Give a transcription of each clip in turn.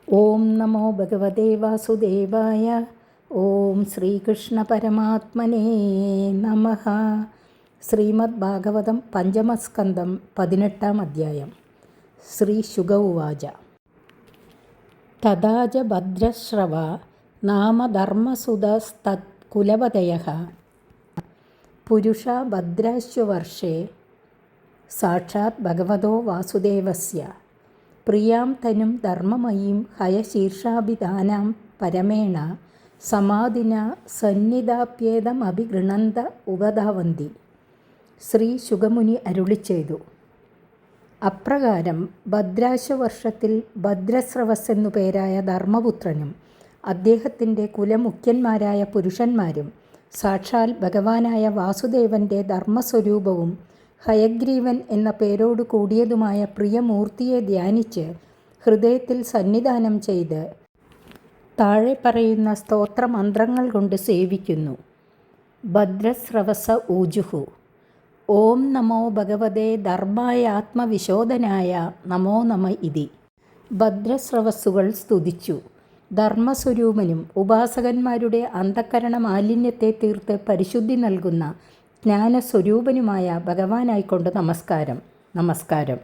ഓം നമോ ഭഗവതേ വാസുദേവായ. ഓം ശ്രീകൃഷ്ണ പരമാത്മനേ നമഃ. ശ്രീമദ് ഭാഗവതം പഞ്ചമസ്കന്ധം 18-ാം അധ്യായം. ശ്രീ ശുക ഉവാച. തഥാ ച ഭദ്രശ്രവ നാമ ധർമ്മസുതസ്തത്കുലപതയഃ പുരുഷാ ഭദ്രാശ്വവർഷേ സാക്ഷാത് ഭഗവതോ വാസുദേവസ്യ പ്രിയാം തനും ധർമ്മമയീം ഹയശീർഷാഭിധാനാം പരമേണ സമാധിന സന്നിധാപ്യേതമഭിഗൃണന്ത ഉപധാവന്തി. ശ്രീ ശുകമുനി അരുളിച്ചെയ്തു. അപ്രകാരം ഭദ്രാശ്വവർഷത്തിൽ ഭദ്രസ്രവസ് എന്നു പേരായ ധർമ്മപുത്രനും അദ്ദേഹത്തിൻ്റെ കുലമുഖ്യന്മാരായ പുരുഷന്മാരും സാക്ഷാൽ ഭഗവാനായ വാസുദേവൻ്റെ ധർമ്മസ്വരൂപവും ഹയഗ്രീവൻ എന്ന പേരോട് കൂടിയതുമായ പ്രിയമൂർത്തിയെ ധ്യാനിച്ച് ഹൃദയത്തിൽ സന്നിധാനം ചെയ്ത് താഴെ പറയുന്ന സ്തോത്രമന്ത്രങ്ങൾ കൊണ്ട് സേവിക്കുന്നു. ഭദ്രസ്രവസ ഊജുഹു. ഓം നമോ ഭഗവതേ ധർമായ ആത്മവിശോധനായ നമോ നമ ഇതി. ഭദ്രസ്രവസ്സുകൾ സ്തുതിച്ചു. ധർമ്മസ്വരൂപനും ഉപാസകന്മാരുടെ അന്ധക്കരണ മാലിന്യത്തെ തീർത്ത് പരിശുദ്ധി നൽകുന്ന ജ്ഞാനസ്വരൂപനുമായ ഭഗവാനായിക്കൊണ്ട് നമസ്കാരം. നമസ്കാരം.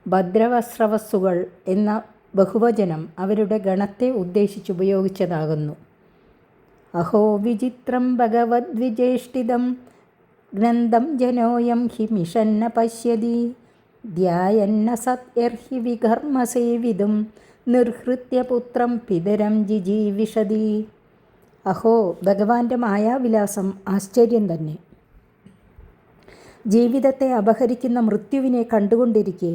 ഭദ്രവസ്രവസ്സുകൾ എന്ന ബഹുവചനം അവരുടെ ഗണത്തെ ഉദ്ദേശിച്ചുപയോഗിച്ചതാകുന്നു. അഹോ വിചിത്രം ഭഗവദ്വിജേഷ്ടിതം ഗ്രന്ഥം ജനോയം ഹി മിഷന്ന പശ്യതി ധ്യായന്ന സത്യർഹി വികർമ്മസേവിതും നിർഹൃത്യ പുത്രം പിതരം ജിജീവിഷതി. അഹോ, ഭഗവാന്റെ മായാവിലാസം ആശ്ചര്യം തന്നെ. ജീവിതത്തെ അപഹരിക്കുന്ന മൃത്യുവിനെ കണ്ടുകൊണ്ടിരിക്കെ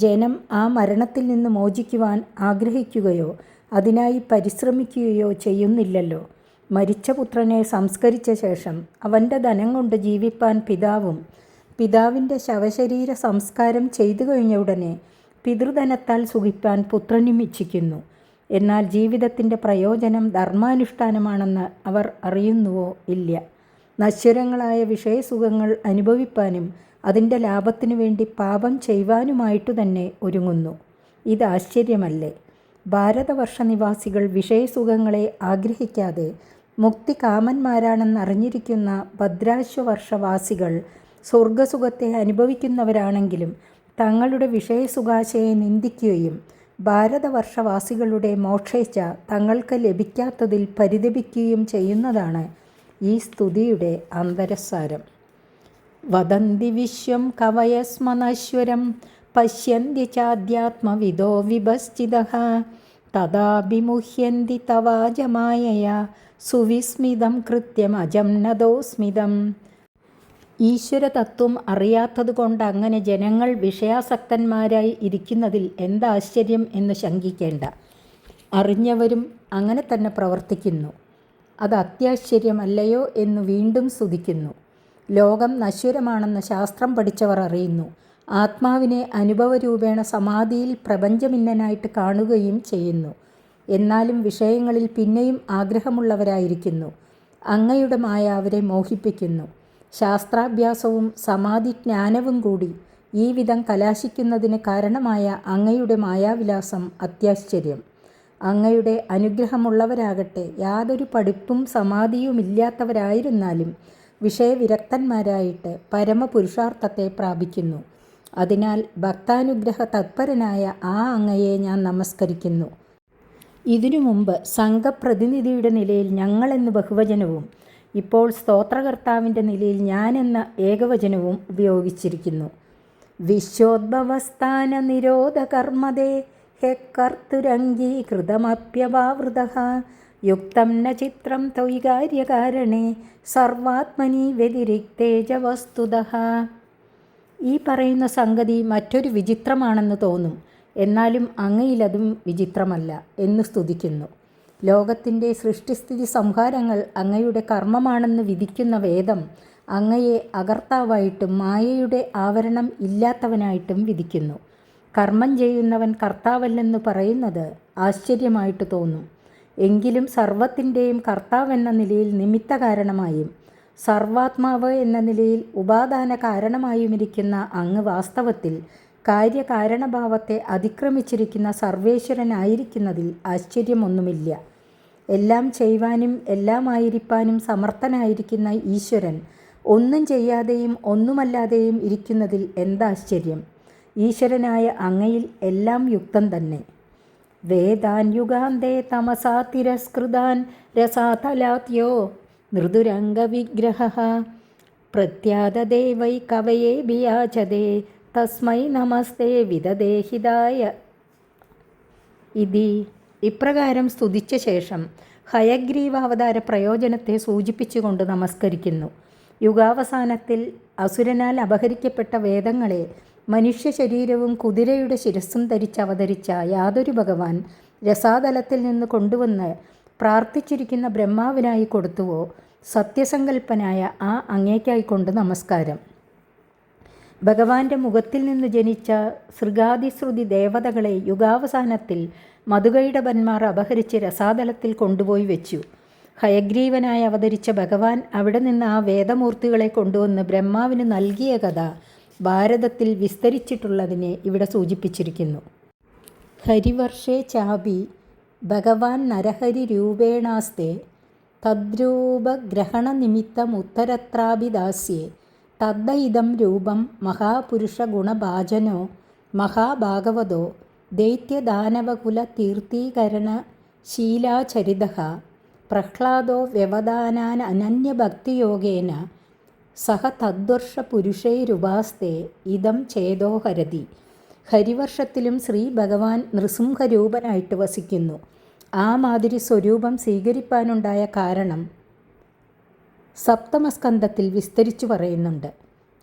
ജനം ആ മരണത്തിൽ നിന്ന് മോചിക്കുവാൻ ആഗ്രഹിക്കുകയോ അതിനായി പരിശ്രമിക്കുകയോ ചെയ്യുന്നില്ലല്ലോ. മരിച്ച പുത്രനെ സംസ്കരിച്ച ശേഷം അവൻ്റെ ധനം കൊണ്ട് ജീവിപ്പാൻ പിതാവും പിതാവിൻ്റെ ശവശരീര സംസ്കാരം ചെയ്തു കഴിഞ്ഞ ഉടനെ പിതൃധനത്താൽ സുഖിപ്പാൻ പുത്രനും ഇച്ഛിക്കുന്നു. എന്നാൽ ജീവിതത്തിൻ്റെ പ്രയോജനം ധർമാനുഷ്ഠാനമാണെന്ന് അവർ അറിയുന്നുവോ? ഇല്ല. നശ്വരങ്ങളായ വിഷയസുഖങ്ങൾ അനുഭവിപ്പാനും അതിൻ്റെ ലാഭത്തിനു വേണ്ടി പാപം ചെയ്യുവാനുമായിട്ടു തന്നെ ഒരുങ്ങുന്നു. ഇത് ആശ്ചര്യമല്ലേ? ഭാരതവർഷ നിവാസികൾ വിഷയസുഖങ്ങളെ ആഗ്രഹിക്കാതെ മുക്തികാമന്മാരാണെന്നറിഞ്ഞിരിക്കുന്ന ഭദ്രാശ്വവർഷവാസികൾ സ്വർഗസുഖത്തെ അനുഭവിക്കുന്നവരാണെങ്കിലും തങ്ങളുടെ വിഷയസുഖാശയെ നിന്ദിക്കുകയും ഭാരതവർഷവാസികളുടെ മോക്ഷേച്ഛ തങ്ങൾക്ക് ലഭിക്കാത്തതിൽ പരിതപിക്കുകയും ചെയ്യുന്നതാണ് ഈ സ്തുതിയുടെ അന്തരസാരം. വദന്തി വിശ്വം കവയസ്മനശ്വരം പശ്യന്തി ചാധ്യാത്മവിദോ വിഭശ്ചിതഃ തദാഭിമുഹ്യന്തി തവാജമായയാ സുവിസ്മിതം കൃത്യമജം നദോസ്മിതം. ഈശ്വരതത്വം അറിയാത്തതുകൊണ്ട് അങ്ങനെ ജനങ്ങൾ വിഷയാസക്തന്മാരായി ഇരിക്കുന്നതിൽ എന്താശ്ചര്യം എന്ന് ശങ്കിക്കേണ്ട. അറിഞ്ഞവരും അങ്ങനെ തന്നെ പ്രവർത്തിക്കുന്നു. അത് അത്യാശ്ചര്യമല്ലയോ എന്ന് വീണ്ടും സ്തുതിക്കുന്നു. ലോകം നശ്വരമാണെന്ന് ശാസ്ത്രം പഠിച്ചവർ അറിയുന്നു. ആത്മാവിനെ അനുഭവരൂപേണ സമാധിയിൽ പ്രപഞ്ചമിന്നനായിട്ട് കാണുകയും ചെയ്യുന്നു. എന്നാലും വിഷയങ്ങളിൽ പിന്നെയും ആഗ്രഹമുള്ളവരായിരിക്കുന്നു. അങ്ങയുടെ മായ അവരെ മോഹിപ്പിക്കുന്നു. ശാസ്ത്രാഭ്യാസവും സമാധിജ്ഞാനവും കൂടി ഈ വിധം കലാശിക്കുന്നതിന് കാരണമായ അങ്ങയുടെ മായാവിലാസം അത്യാശ്ചര്യം. അങ്ങയുടെ അനുഗ്രഹമുള്ളവരാകട്ടെ യാതൊരു പഠിപ്പും സമാധിയുമില്ലാത്തവരായിരുന്നാലും വിഷയവിരക്തന്മാരായിട്ട് പരമപുരുഷാർത്ഥത്തെ പ്രാപിക്കുന്നു. അതിനാൽ ഭക്താനുഗ്രഹ തത്പരനായ ആ അങ്ങയെ ഞാൻ നമസ്കരിക്കുന്നു. ഇതിനു മുമ്പ് സംഘപ്രതിനിധിയുടെ നിലയിൽ ഞങ്ങളെന്ന് ബഹുവചനവും ഇപ്പോൾ സ്തോത്രകർത്താവിൻ്റെ നിലയിൽ ഞാനെന്ന ഏകവചനവും ഉപയോഗിച്ചിരിക്കുന്നു. വിശ്വോദ്ഭവസ്ഥാന നിരോധകർമ്മദേ ഹെ കർത്തുരംഗീകൃതമപ്യവാവൃതഃ യുക്തം ന ചിത്രം ത്വയി കാര്യകാരണേ സർവാത്മനി വ്യതിരിക്തേജ വസ്തുതഃ. ഈ പറയുന്ന സംഗതി മറ്റൊരു വിചിത്രമാണെന്ന് തോന്നും. എന്നാലും അങ്ങയിലതും വിചിത്രമല്ല എന്ന് സ്തുതിക്കുന്നു. ലോകത്തിൻ്റെ സൃഷ്ടിസ്ഥിതി സംഹാരങ്ങൾ അങ്ങയുടെ കർമ്മമാണെന്ന് വിധിക്കുന്ന വേദം അങ്ങയെ അകർത്താവായിട്ടും മായയുടെ ആവരണം ഇല്ലാത്തവനായിട്ടും വിധിക്കുന്നു. കർമ്മം ചെയ്യുന്നവൻ കർത്താവല്ലെന്ന് പറയുന്നത് ആശ്ചര്യമായിട്ട് തോന്നും. എങ്കിലും സർവത്തിൻ്റെയും കർത്താവെന്ന നിലയിൽ നിമിത്ത കാരണമായും സർവാത്മാവ് എന്ന നിലയിൽ ഉപാദാന കാരണമായുമിരിക്കുന്ന അങ്ങ് വാസ്തവത്തിൽ കാര്യകാരണഭാവത്തെ അതിക്രമിച്ചിരിക്കുന്ന സർവേശ്വരനായിരിക്കുന്നതിൽ ആശ്ചര്യമൊന്നുമില്ല. എല്ലാം ചെയ്യുവാനും എല്ലാമായിരിക്കാനും സമർത്ഥനായിരിക്കുന്ന ഈശ്വരൻ ഒന്നും ചെയ്യാതെയും ഒന്നുമല്ലാതെയും ഇരിക്കുന്നതിൽ എന്താശ്ചര്യം? ഈശ്വരനായ അങ്ങയിൽ എല്ലാം യുക്തം തന്നെ. വേദാൻ യുഗാന്തേ തമസാ തിരസ്കൃതാൻ രസാതലാത്യോ മൃദുരംഗവിഗ്രഹഃ പ്രത്യാദദേ വൈ കവയേ ബിയാചതേ തസ്മൈ നമസ്തേ വിദദേഹിതായ ഇതി. ഇപ്രകാരം സ്തുതിച്ച ശേഷം ഹയഗ്രീവാവതാര പ്രയോജനത്തെ സൂചിപ്പിച്ചുകൊണ്ട് നമസ്കരിക്കുന്നു. യുഗാവസാനത്തിൽ അസുരനാൽ അപഹരിക്കപ്പെട്ട വേദങ്ങളെ മനുഷ്യ ശരീരവും കുതിരയുടെ ശിരസ്സും ധരിച്ച് അവതരിച്ച യാതൊരു ഭഗവാൻ രസാതലത്തിൽ നിന്ന് കൊണ്ടുവന്ന് പ്രാർത്ഥിച്ചിരിക്കുന്ന ബ്രഹ്മാവിനായി കൊടുത്തുവോ, സത്യസങ്കല്പനായ ആ അങ്ങേക്കായിക്കൊണ്ട് നമസ്കാരം. ഭഗവാന്റെ മുഖത്തിൽ നിന്ന് ജനിച്ച സൃഗാതിശ്രുതി ദേവതകളെ യുഗാവസാനത്തിൽ മധുകൈടഭന്മാർ അപഹരിച്ച് രസാതലത്തിൽ കൊണ്ടുപോയി വെച്ചു. ഹയഗ്രീവനായി അവതരിച്ച ഭഗവാൻ അവിടെ നിന്ന് ആ വേദമൂർത്തികളെ കൊണ്ടുവന്ന് ബ്രഹ്മാവിന് നൽകിയ കഥ ഭാരതത്തിൽ വിസ്തരിച്ചിട്ടുള്ളതിനെ ഇവിടെ സൂചിപ്പിച്ചിരിക്കുന്നു. ഹരിവർഷേ ചാപി ഭഗവാൻ നരഹരി രൂപേണാസ്തേ തദ്രൂപഗ്രഹണനിമിത്തമുത്തരത്രാഭിദാസ്യേ തദ്ദൈദം രൂപം മഹാപുരുഷഗുണഭാജനോ മഹാഭാഗവതോ ദൈത്യദാനവകുലതീർത്ഥീകരണശീലാചരിതഃ പ്രഹ്ലാദോ വ്യവധാനാനന്യഭക്തിയോഗേന സഹ തദ്വർഷപുരുഷൈരുപാസ്തേ ഇദം ചേതോ ഹരതി. ഹരിവർഷത്തിലും ശ്രീ ഭഗവാൻ നൃസിംഹരൂപനായിട്ട് വസിക്കുന്നു. ആ മാതിരി സ്വരൂപം സ്വീകരിപ്പാനുണ്ടായ കാരണം സപ്തമസ്കന്ധത്തിൽ വിസ്തരിച്ചു പറയുന്നുണ്ട്.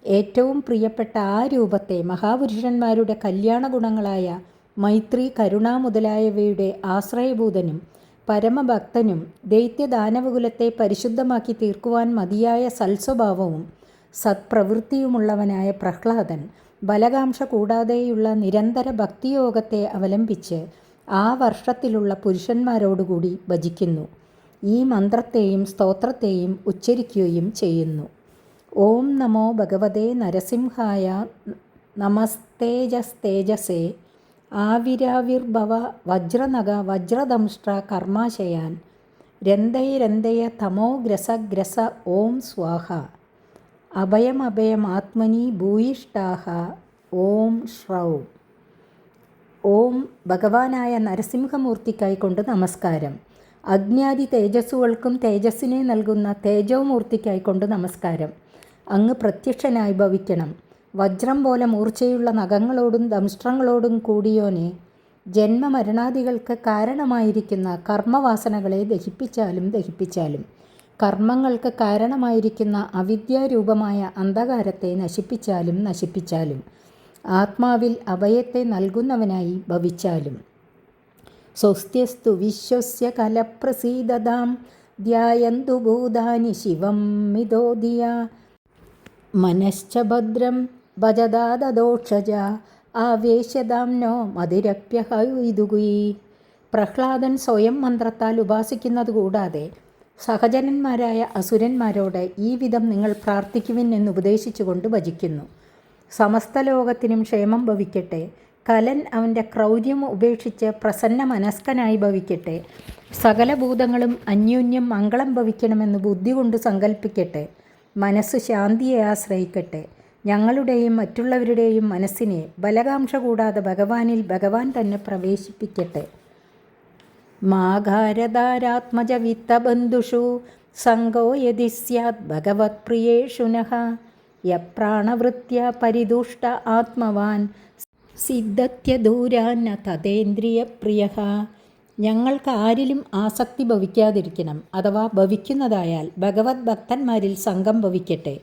ഏറ്റവും പ്രിയപ്പെട്ട ആ രൂപത്തെ മഹാപുരുഷന്മാരുടെ കല്യാണ ഗുണങ്ങളായ മൈത്രി, കരുണ മുതലായവയുടെ ആശ്രയഭൂതനും പരമഭക്തനും ദൈത്യദാനവകുലത്തെ പരിശുദ്ധമാക്കി തീർക്കുവാൻ മതിയായ സൽസ്വഭാവവും സത്പ്രവൃത്തിയുമുള്ളവനായ പ്രഹ്ലാദൻ ബലകാംക്ഷ കൂടാതെയുള്ള നിരന്തര ഭക്തിയോഗത്തെ അവലംബിച്ച് ആ വർഷത്തിലുള്ള പുരുഷന്മാരോടുകൂടി ഭജിക്കുന്നു. ഈ മന്ത്രത്തെയും സ്തോത്രത്തെയും ഉച്ചരിക്കുകയും ചെയ്യുന്നു. ഓം നമോ ഭഗവതേ നരസിംഹായ നമസ്തേജസ്തേജസേ ആവിരാവിർഭവ വജ്രനഖ വജ്രദംഷ്ട്ര കർമാശയാൻ രന്തൈരന്തയ തമോഗ്രസഗ്രസ ഓം സ്വാഹ അഭയമഭയമാത്മനി ഭൂയിഷ്ഠാഹ ഓം ശ്രൗ. ഓം ഭഗവാനായ നരസിംഹമൂർത്തിക്കായിക്കൊണ്ട് നമസ്കാരം. അഗ്നിയാദി തേജസ്സുകൾക്കും തേജസ്സിനെ നൽകുന്ന തേജോമൂർത്തിക്കായിക്കൊണ്ട് നമസ്കാരം. അങ്ങ് പ്രത്യക്ഷനായി ഭവിക്കണം. വജ്രം പോലെ മൂർച്ചയുള്ള നഖങ്ങളോടും ദംഷ്ട്രങ്ങളോടും കൂടിയോനെ, ജന്മമരണാദികൾക്ക് കാരണമായിരിക്കുന്ന കർമ്മവാസനകളെ ദഹിപ്പിച്ചാലും കർമ്മങ്ങൾക്ക് കാരണമായിരിക്കുന്ന അവിദ്യാരൂപമായ അന്ധകാരത്തെ നശിപ്പിച്ചാലും ആത്മാവിൽ അഭയത്തെ നൽകുന്നവനായി ഭവിച്ചാലും. സ്വസ്ത്യസ്തു വിശ്വസ്യ കലപ്രസീദതാം ധ്യായന്തു ഭൂതാനി ശിവം മിതോദിയ മനശ്ച ഭദ്രം ഭജദാദോക്ഷജ ആവേശ്യതാം നോ മതിരപ്യഹൈതുകി. പ്രഹ്ലാദൻ സ്വയം മന്ത്രത്താൽ ഉപാസിക്കുന്നത് കൂടാതെ സഹജനന്മാരായ അസുരന്മാരോട് ഈ വിധം നിങ്ങൾ പ്രാർത്ഥിക്കുവിൻ എന്നുപദേശിച്ചുകൊണ്ട് ഭജിക്കുന്നു. സമസ്ത ലോകത്തിനും ക്ഷേമം ഭവിക്കട്ടെ. കലൻ അവൻ്റെ ക്രൗര്യം ഉപേക്ഷിച്ച് പ്രസന്ന മനസ്കനായി ഭവിക്കട്ടെ. സകല ഭൂതങ്ങളും അന്യോന്യം മംഗളം ഭവിക്കണമെന്ന് ബുദ്ധി കൊണ്ട് സങ്കല്പിക്കട്ടെ. മനസ്സ് ശാന്തിയെ ആശ്രയിക്കട്ടെ. ഞങ്ങളുടെയും മറ്റുള്ളവരുടെയും മനസ്സിനെ ബലകാംക്ഷ കൂടാതെ ഭഗവാനിൽ ഭഗവാൻ തന്നെ പ്രവേശിപ്പിക്കട്ടെ. മാഘാരധാരാത്മജ വിത്തബന്ധുഷു സംഗോ യതി സ്യാത് ഭഗവത് പ്രിയേഷു നഃ യപ്രാണവൃത്യ പരിതുഷ്ട ആത്മവാൻ സിദ്ധത്യദൂരാന്ന തതേന്ദ്രിയപ്രിയഃ. ഞങ്ങൾക്ക് ആരിലും ആസക്തി ഭവിക്കാതിരിക്കണം. അഥവാ ഭവിക്കുന്നതായാൽ ഭഗവത് ഭക്തന്മാരിൽ സംഘം ഭവിക്കട്ടെ.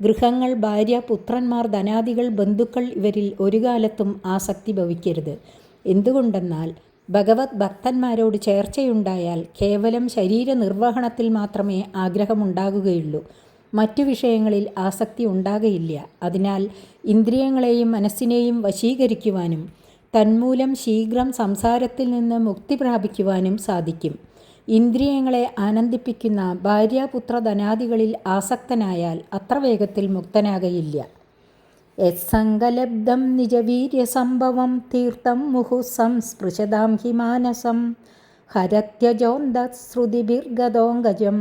ഗൃഹങ്ങൾ, ഭാര്യ, പുത്രന്മാർ, ധനാദികൾ, ബന്ധുക്കൾ ഇവരിൽ ഒരു കാലത്തും ആസക്തി ഭവിക്കരുത്. എന്തുകൊണ്ടെന്നാൽ ഭഗവത് ഭക്തന്മാരോട് ചേർച്ചയുണ്ടായാൽ കേവലം ശരീര നിർവഹണത്തിൽ മാത്രമേ ആഗ്രഹമുണ്ടാകുകയുള്ളൂ. മറ്റു വിഷയങ്ങളിൽ ആസക്തി ഉണ്ടാകയില്ല. അതിനാൽ ഇന്ദ്രിയങ്ങളെയും മനസ്സിനെയും വശീകരിക്കുവാനും തന്മൂലം ശീഘ്രം സംസാരത്തിൽ നിന്ന് മുക്തി പ്രാപിക്കുവാനും സാധിക്കും. ഇന്ദ്രിയങ്ങളെ ആനന്ദിപ്പിക്കുന്ന ഭാര്യാപുത്ര ധനാദികളിൽ ആസക്തനായാൽ അത്ര വേഗത്തിൽ മുക്തനാകയില്ല. യത്സങ്കലബ്ധം നിജവീര്യസംഭവം തീർത്ഥം മുഹു സംസ്പൃശതാം ഹി മാനസം ഹരത്യജോന്തശ്രുതിഭിർഗതോങ്കജം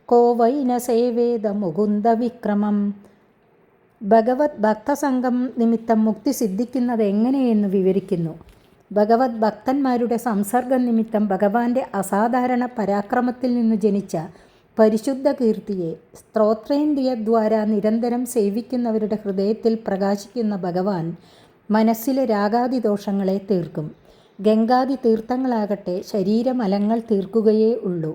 കോ വൈ ന സേവേദ മുകുന്ദവിക്രമം. ഭഗവത് ഭക്തസംഗം നിമിത്തം മുക്തി സിദ്ധിക്കുന്നത് എങ്ങനെയെന്ന് വിവരിക്കുന്നു. ഭഗവത് ഭക്തന്മാരുടെ സംസർഗം നിമിത്തം ഭഗവാന്റെ അസാധാരണ പരാക്രമത്തിൽ നിന്നു ജനിച്ച പരിശുദ്ധ കീർത്തിയെ സ്ത്രോത്രേന്ദ്രിയദ്വാര നിരന്തരം സേവിക്കുന്നവരുടെ ഹൃദയത്തിൽ പ്രകാശിക്കുന്ന ഭഗവാൻ മനസ്സിലെ രാഗാദി ദോഷങ്ങളെ തീർക്കും. ഗംഗാദി തീർത്ഥങ്ങളാകട്ടെ ശരീരമലങ്ങൾ തീർക്കുകയേ ഉള്ളൂ.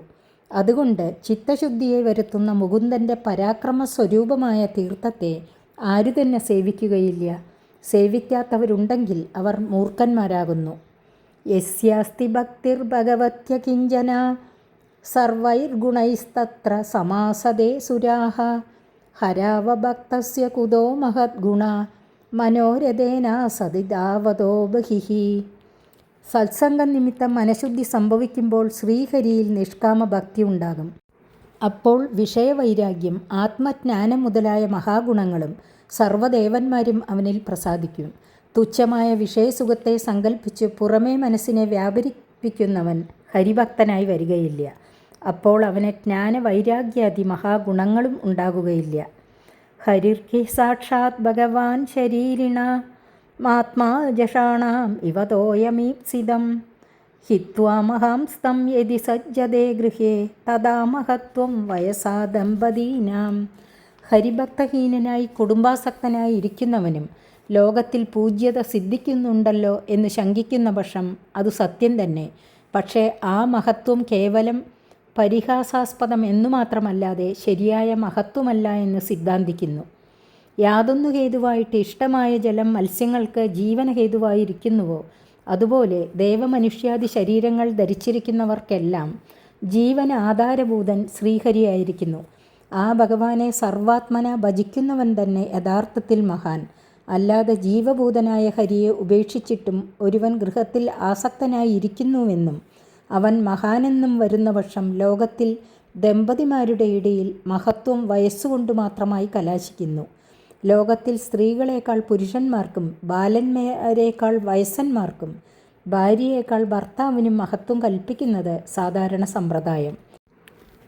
അതുകൊണ്ട് ചിത്തശുദ്ധിയെ വരുത്തുന്ന മുകുന്ദൻ്റെ പരാക്രമ സ്വരൂപമായ തീർത്ഥത്തെ ആരു തന്നെ സേവിക്കുകയില്ല. സേവിക്കാത്തവരുണ്ടെങ്കിൽ അവർ മൂർഖന്മാരാകുന്നു. യസ്യാസ്തി ഭക്തിർ ഭഗവത്യ കിഞ്ചന സർവൈർഗുണൈസ്തത്ര സമാസദേ സുരാഹ ഹരാവഭക്തസ്യ കുതോ മഹദ്ഗുണ മനോരഥേന സതിദാവതോ ബഹിഃ. സത്സംഗം നിമിത്തം മനഃശുദ്ധി സംഭവിക്കുമ്പോൾ ശ്രീഹരിയിൽ നിഷ്കാമ ഭക്തി ഉണ്ടാകും. അപ്പോൾ വിഷയവൈരാഗ്യം, ആത്മജ്ഞാനം മുതലായ മഹാഗുണങ്ങളും സർവ്വദേവന്മാരും അവനിൽ പ്രസാദിക്കും. തുച്ഛമായ വിഷയസുഖത്തെ സങ്കല്പിച്ച് പുറമേ മനസ്സിനെ വ്യാപരിപ്പിക്കുന്നവൻ ഹരിഭക്തനായി വരികയില്ല. അപ്പോൾ അവന് ജ്ഞാനവൈരാഗ്യാദി മഹാഗുണങ്ങളും ഉണ്ടാകുകയില്ല. ഹരിർഹി സാക്ഷാത് ഭഗവാൻ ശരീരിണ മാത്മാ ജഷാണാം ഇവ തോയമീപ്സിതം ഹിത്വാ മഹാംസ്തം യദി സജ്ജതേ ഗൃഹേ തഥാ മഹത്വം വയസാ ദമ്പതീനാം. ഹരിഭക്തഹീനനായി കുടുംബാസക്തനായി ഇരിക്കുന്നവനും ലോകത്തിൽ പൂജ്യത സിദ്ധിക്കുന്നുണ്ടല്ലോ എന്ന് ശങ്കിക്കുന്ന പക്ഷം അത് സത്യം തന്നെ. പക്ഷേ ആ മഹത്വം കേവലം പരിഹാസാസ്പദം എന്നു മാത്രമല്ലാതെ ശരിയായ മഹത്വമല്ല എന്ന് സിദ്ധാന്തിക്കുന്നു. യാതൊന്നു ഹേതുവായിട്ട് ഇഷ്ടമായ ജലം മത്സ്യങ്ങൾക്ക് ജീവനഹേതുവായിരിക്കുന്നുവോ അതുപോലെ ദേവമനുഷ്യാദി ശരീരങ്ങൾ ധരിച്ചിരിക്കുന്നവർക്കെല്ലാം ജീവന ആധാരഭൂതൻ ശ്രീഹരിയായിരിക്കുന്നു. ആ ഭഗവാനെ സർവാത്മന ഭജിക്കുന്നവൻ തന്നെ യഥാർത്ഥത്തിൽ മഹാൻ. അല്ലാതെ ജീവഭൂതനായ ഹരിയെ ഉപേക്ഷിച്ചിട്ടും ഒരുവൻ ഗൃഹത്തിൽ ആസക്തനായി ഇരിക്കുന്നുവെന്നും അവൻ മഹാനെന്നും വരുന്ന പക്ഷം ലോകത്തിൽ ദമ്പതിമാരുടെ ഇടയിൽ മഹത്വം വയസ്സുകൊണ്ട് മാത്രമായി കലാശിക്കുന്നു. ലോകത്തിൽ സ്ത്രീകളേക്കാൾ പുരുഷന്മാർക്കും ബാലന്മാരേക്കാൾ വയസ്സന്മാർക്കും ഭാര്യയേക്കാൾ ഭർത്താവിനും മഹത്വം കൽപ്പിക്കുന്നത് സാധാരണ സമ്പ്രദായം.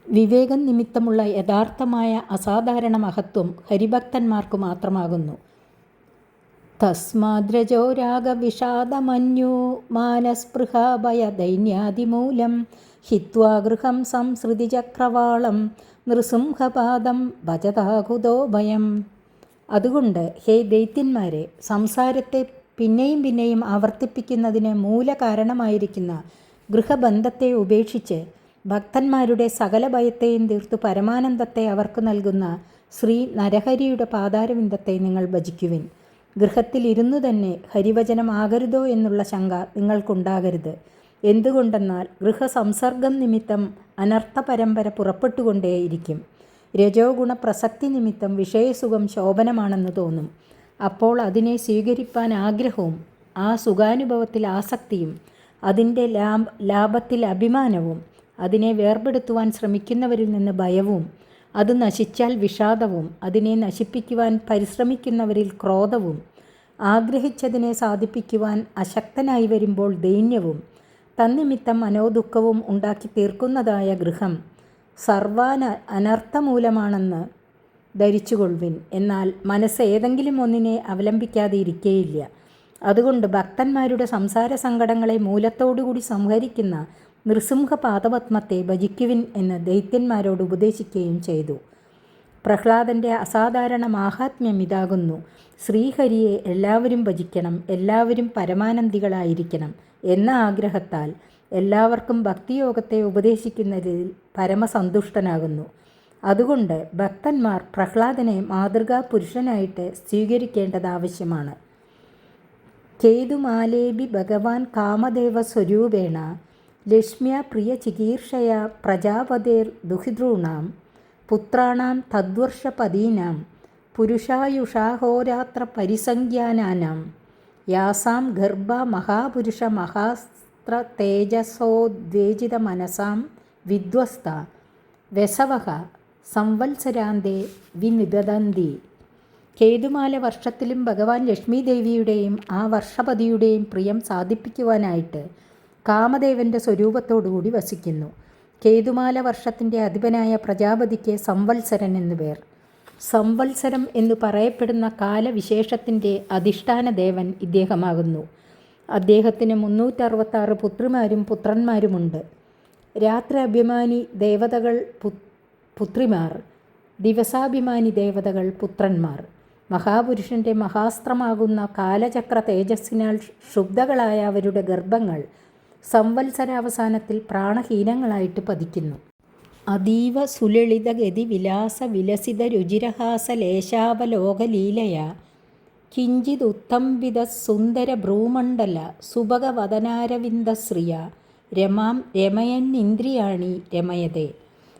വിവേകം നിമിത്തമുള്ള യഥാർത്ഥമായ അസാധാരണ മഹത്വം ഹരിഭക്തന്മാർക്കു മാത്രമാകുന്നു. തസ്മാദ്രജോ രാഗവിഷാദമന്യോ മാനസ്പൃഹ ഭയദൈന്യാദിമൂലം ഹിത്വാ ഗൃഹം സംസൃതിചക്രവാളം നൃസിംഹപാദം ഭജതാകുതോ ഭയം. അതുകൊണ്ട് ഹേ ദൈത്യന്മാരെ, സംസാരത്തെ പിന്നെയും പിന്നെയും ആവർത്തിപ്പിക്കുന്നതിന് മൂലകാരണമായിരിക്കുന്ന ഗൃഹബന്ധത്തെ ഉപേക്ഷിച്ച് ഭക്തന്മാരുടെ സകല ഭയത്തെയും തീർത്തു പരമാനന്ദത്തെ അവർക്ക് നൽകുന്ന ശ്രീ നരഹരിയുടെ പാതാരവിന്ദത്തെ നിങ്ങൾ ഭജിക്കുവിൻ. ഗൃഹത്തിലിരുന്നു തന്നെ ഹരിവചനം ആകരുതോ എന്നുള്ള ശങ്ക നിങ്ങൾക്കുണ്ടാകരുത്. എന്തുകൊണ്ടെന്നാൽ ഗൃഹസംസർഗം നിമിത്തം അനർത്ഥ പരമ്പര പുറപ്പെട്ടുകൊണ്ടേയിരിക്കും. രജോ ഗുണ പ്രസക്തി നിമിത്തം വിഷയസുഖം ശോഭനമാണെന്ന് തോന്നും. അപ്പോൾ അതിനെ സ്വീകരിപ്പാൻ ആഗ്രഹവും ആ സുഖാനുഭവത്തിൽ ആസക്തിയും അതിൻ്റെ ലാഭത്തിൽ അഭിമാനവും അതിനെ വേർപെടുത്തുവാൻ ശ്രമിക്കുന്നവരിൽ നിന്ന് ഭയവും അത് നശിച്ചാൽ വിഷാദവും അതിനെ നശിപ്പിക്കുവാൻ പരിശ്രമിക്കുന്നവരിൽ ക്രോധവും ആഗ്രഹിച്ചതിനെ സാധിപ്പിക്കുവാൻ അശക്തനായി വരുമ്പോൾ ദൈന്യവും തന്നിമിത്തം മനോദുഃഖവും ഉണ്ടാക്കി തീർക്കുന്നതായ ഗൃഹം സർവാന അനർത്ഥമൂലമാണെന്ന് ധരിച്ചുകൊള്ളുവിൻ. എന്നാൽ മനസ്സ് ഏതെങ്കിലും ഒന്നിനെ അവലംബിക്കാതെ ഇരിക്കേയില്ല. അതുകൊണ്ട് ഭക്തന്മാരുടെ സംസാര സങ്കടങ്ങളെ മൂലത്തോടുകൂടി സംഹരിക്കുന്ന നൃസിംഹപാദപത്മത്തെ ഭജിക്കുവിൻ എന്ന് ദൈത്യന്മാരോട് ഉപദേശിക്കുകയും ചെയ്തു. പ്രഹ്ലാദൻ്റെ അസാധാരണ മാഹാത്മ്യം ഇതാകുന്നു. ശ്രീഹരിയെ എല്ലാവരും ഭജിക്കണം, എല്ലാവരും പരമാനന്ദികളായിരിക്കണം എന്ന ആഗ്രഹത്താൽ എല്ലാവർക്കും ഭക്തിയോഗത്തെ ഉപദേശിക്കുന്നതിൽ പരമസന്തുഷ്ടനാകുന്നു. അതുകൊണ്ട് ഭക്തന്മാർ പ്രഹ്ലാദനെ മാതൃകാ പുരുഷനായിട്ട് സ്വീകരിക്കേണ്ടത് ആവശ്യമാണ്. കേതുമാലേബി ഭഗവാൻ കാമദേവ സ്വരൂപേണ ലക്ഷ്മ്യ പ്രിയ ചികീർഷയ പ്രജാപതേർ ദുഹിതॄണാം പുത്രാണാം തദ്വർഷപദീനാം പുരുഷായുഷാഹോരാത്ര പരിസംഖ്യാനാനാം യാസാം ഗർഭ മഹാപുരുഷ മഹാസ്ത്ര തേജസോദ്വേജിത മനസാം വിധ്വസ്ത വ്യസവഃ സംവത്സരാന്തേ വിനിബദന്തി. കേതുമാല വർഷത്തിലും ഭഗവാൻ ലക്ഷ്മി ദേവിയുടെയും ആ വർഷപതിയുടെയും പ്രിയം സാധിപ്പിക്കുവാനായിട്ട് കാമദേവൻ്റെ സ്വരൂപത്തോടുകൂടി വസിക്കുന്നു. കേതുമാല വർഷത്തിൻ്റെ അധിപനായ പ്രജാപതിക്ക് സംവത്സരൻ എന്നു പേർ. സംവത്സരം എന്നു പറയപ്പെടുന്ന കാലവിശേഷത്തിൻ്റെ അധിഷ്ഠാന ദേവൻ ഇദ്ദേഹമാകുന്നു. അദ്ദേഹത്തിന് 366 പുത്രിമാരും പുത്രന്മാരുമുണ്ട്. രാത്രാഭിമാനി ദേവതകൾ പുത്രിമാർ, ദിവസാഭിമാനി ദേവതകൾ പുത്രന്മാർ. മഹാപുരുഷൻ്റെ മഹാസ്ത്രമാകുന്ന കാലചക്ര തേജസ്സിനാൽ ക്ഷുബ്ധകളായ അവരുടെ ഗർഭങ്ങൾ സംവത്സരാവസാനത്തിൽ പ്രാണഹീനങ്ങളായിട്ട് പതിക്കുന്നു. അതീവ സുലളിതഗതി വിലാസ വിലസിത രുചിരഹാസ ലേശാവലോകലീലയ കിഞ്ചിതുത്തംബിത സുന്ദര ഭ്രൂമണ്ഡല സുഭഗവദനാരവിന്ദശ്രിയ രമാം രമയന്നിന്ദ്രിയാണി രമയതേ.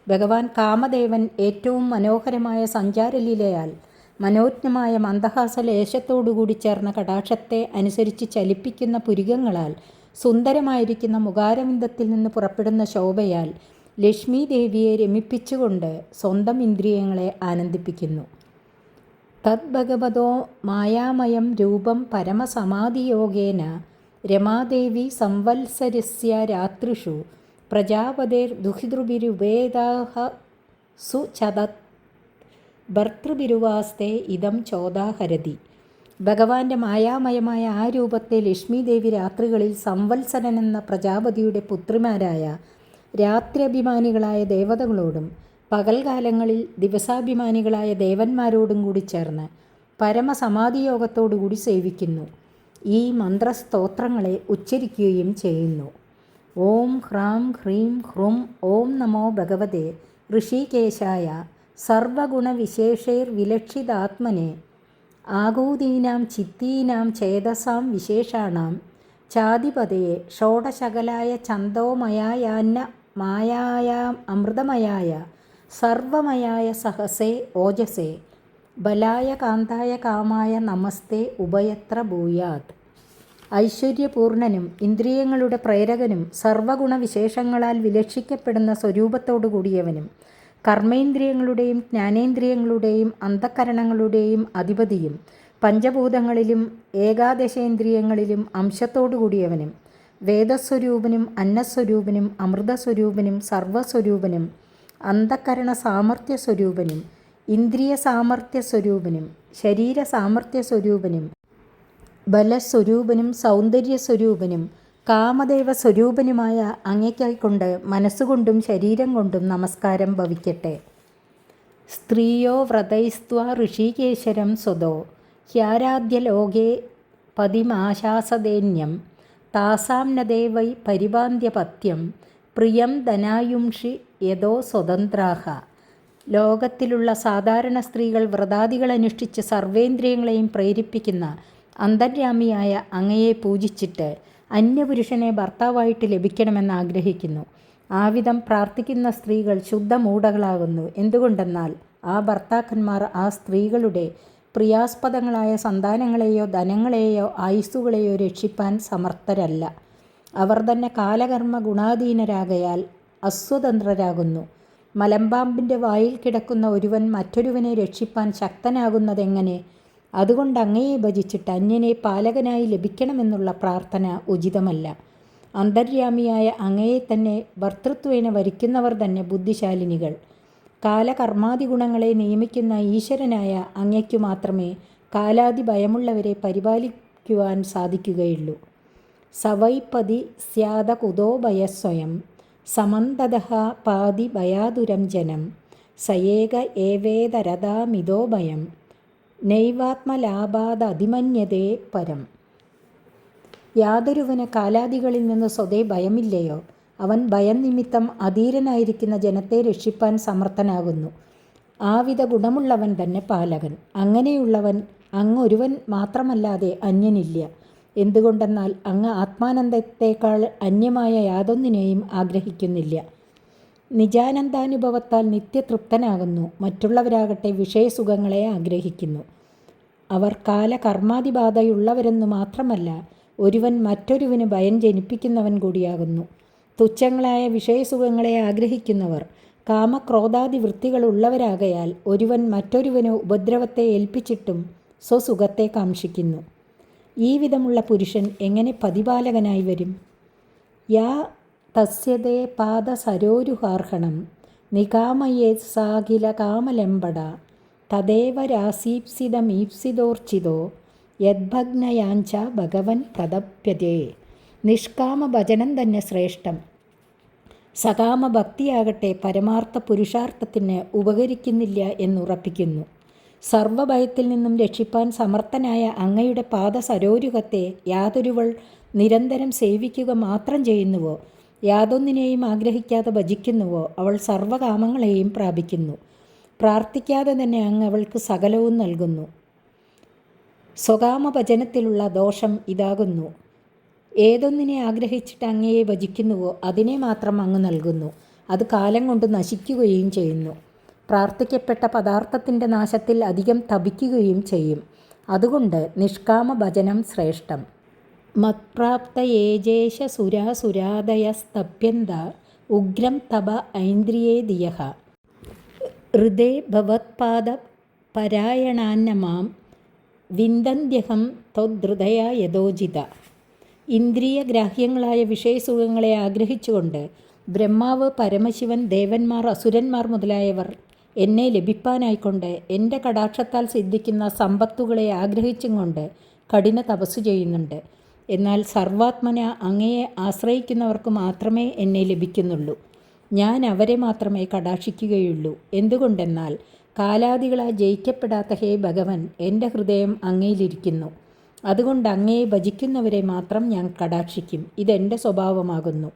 ഭഗവാൻ കാമദേവൻ ഏറ്റവും മനോഹരമായ സഞ്ചാരലീലയാൽ മനോജ്ഞമായ മന്ദഹാസലേശത്തോടുകൂടി ചേർന്ന കടാക്ഷത്തെ അനുസരിച്ച് ചലിപ്പിക്കുന്ന പുരികങ്ങളാൽ സുന്ദരമായിരിക്കുന്ന മുഖാരവിന്ദത്തിൽ നിന്ന് പുറപ്പെടുന്ന ശോഭയാൽ ലക്ഷ്മി ദേവിയെ രമിപ്പിച്ചുകൊണ്ട് സ്വന്തം ഇന്ദ്രിയങ്ങളെ ആനന്ദിപ്പിക്കുന്നു. തദ്ഭഗവതോ മായാമയം രൂപം പരമസമാധിയോഗേന രമാദേവി സംവത്സരസ്യ രാത്രിഷു പ്രജാപതേർ ദുഹിതൃഭിരുവേദാഹ സുചതത് ഭർത്തൃഭിരുവാസ്തേ ഇതം ചോദാഹരതി. ഭഗവാന്റെ മായാമയമായ ആ രൂപത്തെ ലക്ഷ്മീദേവി രാത്രികളിൽ സംവത്സരൻ എന്ന പ്രജാപതിയുടെ പുത്രിമാരായ രാത്ര്യഭിമാനികളായ ദേവതകളോടും പകൽകാലങ്ങളിൽ ദിവസാഭിമാനികളായ ദേവന്മാരോടും കൂടി ചേർന്ന് പരമസമാധിയോഗത്തോടുകൂടി സേവിക്കുന്നു. ഈ മന്ത്രസ്തോത്രങ്ങളെ ഉച്ചരിക്കുകയും ചെയ്യുന്നു. ഓം ഹ്രാം ഹ്രീം ഹ്രും ഓം നമോ ഭഗവതേ ഋഷികേശായ സർവഗുണവിശേഷൈർ വിലക്ഷിതാത്മനെ ആകൂതീനാം ചിത്തീനാം ചേതസാം വിശേഷാണാം ചാധിപതയെ ഷോഡശകലായ ഛന്ദോമയായാന്ന മായായാം അമൃതമയായ സർവമയായ സഹസേ ഓജസേ ബലായ കാന്തായ കാമായ നമസ്തേ ഉഭയത്ര ഭൂയാത്. ഐശ്വര്യപൂർണനും ഇന്ദ്രിയങ്ങളുടെ പ്രേരകനും സർവഗുണവിശേഷങ്ങളാൽ വിലക്ഷിക്കപ്പെടുന്ന സ്വരൂപത്തോടു കൂടിയവനും കർമ്മേന്ദ്രിയങ്ങളുടെയും ജ്ഞാനേന്ദ്രിയങ്ങളുടെയും അന്ധക്കരണങ്ങളുടെയും അധിപതിയും പഞ്ചഭൂതങ്ങളിലും ഏകാദശേന്ദ്രിയങ്ങളിലും അംശത്തോടു കൂടിയവനും വേദസ്വരൂപനും അന്നസ്വരൂപനും അമൃതസ്വരൂപനും സർവസ്വരൂപനും അന്ധക്കരണ സാമർഥ്യ സ്വരൂപനും ഇന്ദ്രിയ സാമർഥ്യ സ്വരൂപനും ശരീര സാമർഥ്യ സ്വരൂപനും ബലസ്വരൂപനും സൗന്ദര്യസ്വരൂപനും കാമദേവ സ്വരൂപനുമായ അങ്ങയ്ക്കായിക്കൊണ്ട് മനസ്സുകൊണ്ടും ശരീരം കൊണ്ടും നമസ്കാരം ഭവിക്കട്ടെ. സ്ത്രീയോ വ്രതൈസ്ത്വാ ഋഷികേശരം സ്വതോ ഹ്യാരാധ്യലോകേ പതിമാശാസദേന്യം താസാം നദേവൈ പരിപാന്ത്യപത്യം പ്രിയം ധനായുംഷി യഥോ സ്വതന്ത്രാഹ. ലോകത്തിലുള്ള സാധാരണ സ്ത്രീകൾ വ്രതാദികൾ അനുഷ്ഠിച്ച് സർവേന്ദ്രിയങ്ങളെയും പ്രേരിപ്പിക്കുന്ന അന്തര്യാമിയായ അങ്ങയെ പൂജിച്ചിട്ട് അന്യപുരുഷനെ ഭർത്താവായിട്ട് ലഭിക്കണമെന്ന് ആഗ്രഹിക്കുന്നു. ആവിധം പ്രാർത്ഥിക്കുന്ന സ്ത്രീകൾ ശുദ്ധമൂഢകളാകുന്നു. എന്തുകൊണ്ടെന്നാൽ ആ ഭർത്താക്കന്മാർ ആ സ്ത്രീകളുടെ പ്രിയാസ്പദങ്ങളായ സന്താനങ്ങളെയോ ധനങ്ങളെയോ ആയുസ്സുകളെയോ രക്ഷിപ്പാൻ സമർത്ഥരല്ല. അവർ തന്നെ കാലകർമ്മ ഗുണാധീനരാകയാൽ അസ്വതന്ത്രരാകുന്നു. മലമ്പാമ്പിൻ്റെ വായിൽ കിടക്കുന്ന ഒരുവൻ മറ്റൊരുവനെ രക്ഷിപ്പാൻ ശക്തനാകുന്നതെങ്ങനെ? അതുകൊണ്ട് അങ്ങയെ ഭജിച്ചിട്ട് അന്യനെ പാലകനായി ലഭിക്കണമെന്നുള്ള പ്രാർത്ഥന ഉചിതമല്ല. അന്തര്യാമിയായ അങ്ങയെ തന്നെ ഭർത്തൃത്വേന വരിക്കുന്നവർ തന്നെ ബുദ്ധിശാലിനികൾ. കാലകർമാദി ഗുണങ്ങളെ നിയമിക്കുന്ന ഈശ്വരനായ അങ്ങയ്ക്കു മാത്രമേ കാലാദി ഭയമുള്ളവരെ പരിപാലിക്കുവാൻ സാധിക്കുകയുള്ളൂ. സവൈപതി സ്യാദ കുതോ ഭയസ്വയം സമന്തതഃ പാതി ഭയാതുരം ജനം സയേക ഏവേതരതാമിതോ ഭയം നൈവാത്മലാഭാദതിമന്യതേ പരം. യാതൊരുവന് കാലാദികളിൽ നിന്ന് സ്വതേ ഭയമില്ലയോ? അവൻ ഭയം നിമിത്തം അധീരനായിരിക്കുന്ന ജനത്തെ രക്ഷിപ്പാൻ സമർത്ഥനാകുന്നു. ആവിധ ഗുണമുള്ളവൻ തന്നെ പാലകൻ. അങ്ങനെയുള്ളവൻ അങ്ങൊരുവൻ മാത്രമല്ലാതെ അന്യനില്ല. എന്തുകൊണ്ടെന്നാൽ അങ്ങ് ആത്മാനന്ദത്തെക്കാൾ അന്യമായ യാതൊന്നിനെയും ആഗ്രഹിക്കുന്നില്ല. നിജാനന്ദാനുഭവത്താൽ നിത്യതൃപ്തനാകുന്നു. മറ്റുള്ളവരാകട്ടെ വിഷയസുഖങ്ങളെ ആഗ്രഹിക്കുന്നു. അവർ കാലകർമാദിബാധയുള്ളവരെന്നു മാത്രമല്ല, ഒരുവൻ മറ്റൊരുവന് ഭയം ജനിപ്പിക്കുന്നവൻ കൂടിയാകുന്നു. തുച്ഛങ്ങളായ വിഷയസുഖങ്ങളെ ആഗ്രഹിക്കുന്നവർ കാമക്രോധാദി വൃത്തികളുള്ളവരാകയാൽ ഒരുവൻ മറ്റൊരുവന് ഉപദ്രവത്തെ ഏൽപ്പിച്ചിട്ടും സ്വസുഖത്തെ കാക്ഷിക്കുന്നു. ഈ വിധമുള്ള പുരുഷൻ എങ്ങനെ പതിപാലകനായി വരും? യാ തസ്യതേ പാദസരോരുഹാർഹണം നികാമയേത് സാഖില കാമലംബട തദേവ രാസീപ്സിതമീപ്സിതോർച്ചിതോ യദ്ഭഗ്നയാഞ്ച ഭഗവൻ പ്രതപ്യതേ. നിഷ്കാമ ഭജനം തന്നെ ശ്രേഷ്ഠം. സകാമ ഭക്തിയാകട്ടെ പരമാർത്ഥ പുരുഷാർത്ഥത്തിന് ഉപകരിക്കുന്നില്ല എന്നുറപ്പിക്കുന്നു. സർവഭയത്തിൽ നിന്നും രക്ഷിപ്പാൻ സമർത്ഥനായ അങ്ങയുടെ പാദസരോരുഹത്തെ യാതൊരുവൾ നിരന്തരം സേവിക്കുക മാത്രം ചെയ്യുന്നുവോ, യാതൊന്നിനെയും ആഗ്രഹിക്കാതെ ഭജിക്കുന്നുവോ, അവൾ സർവകാമങ്ങളെയും പ്രാപിക്കുന്നു. പ്രാർത്ഥിക്കാതെ തന്നെ അങ്ങ് അവൾക്ക് സകലവും നൽകുന്നു. സ്വകാമ ഭജനത്തിലുള്ള ദോഷം ഇതാകുന്നു: ഏതൊന്നിനെ ആഗ്രഹിച്ചിട്ട് അങ്ങയെ ഭജിക്കുന്നുവോ അതിനെ മാത്രം അങ്ങ് നൽകുന്നു. അത് കാലം കൊണ്ട് നശിക്കുകയും ചെയ്യുന്നു. പ്രാർത്ഥിക്കപ്പെട്ട പദാർത്ഥത്തിൻ്റെ നാശത്തിൽ അധികം തപിക്കുകയും ചെയ്യും. അതുകൊണ്ട് നിഷ്കാമ ഭജനം ശ്രേഷ്ഠം. മത്പ്രാപ്ത യേജേഷ സുരാസുരാദയസ്തപ്യന്ത ഉഗ്രം തപ ഐന്ദ്രിയേ ദിയഃ ഹൃദേ ഭവത്പാദ പരായണാന്നമാം വിന്ദന്ത്യഹം ത്വദ്ഹൃദയ യഥോചിത. ഇന്ദ്രിയഗ്രാഹ്യങ്ങളായ വിഷയസുഖങ്ങളെ ആഗ്രഹിച്ചുകൊണ്ട് ബ്രഹ്മാവ്, പരമശിവൻ, ദേവന്മാർ, അസുരന്മാർ മുതലായവർ എന്നെ ലഭിപ്പാനായിക്കൊണ്ട് എൻ്റെ കടാക്ഷത്താൽ സിദ്ധിക്കുന്ന സമ്പത്തുകളെ ആഗ്രഹിച്ചും കൊണ്ട് കഠിന തപസ് ചെയ്യുന്നുണ്ട്. എന്നാൽ സർവാത്മന അങ്ങയെ ആശ്രയിക്കുന്നവർക്ക് മാത്രമേ എന്നെ ലഭിക്കുന്നുള്ളൂ. ഞാൻ അവരെ മാത്രമേ കടാക്ഷിക്കുകയുള്ളൂ. എന്തുകൊണ്ടെന്നാൽ കാലാദികളാൽ ജയിക്കപ്പെടാത്ത ഹേ ഭഗവൻ, എൻ്റെ ഹൃദയം അങ്ങയിലിരിക്കുന്നു. അതുകൊണ്ട് അങ്ങയെ ഭജിക്കുന്നവരെ മാത്രം ഞാൻ കടാക്ഷിക്കും. ഇതെൻ്റെ സ്വഭാവമാകുന്നു.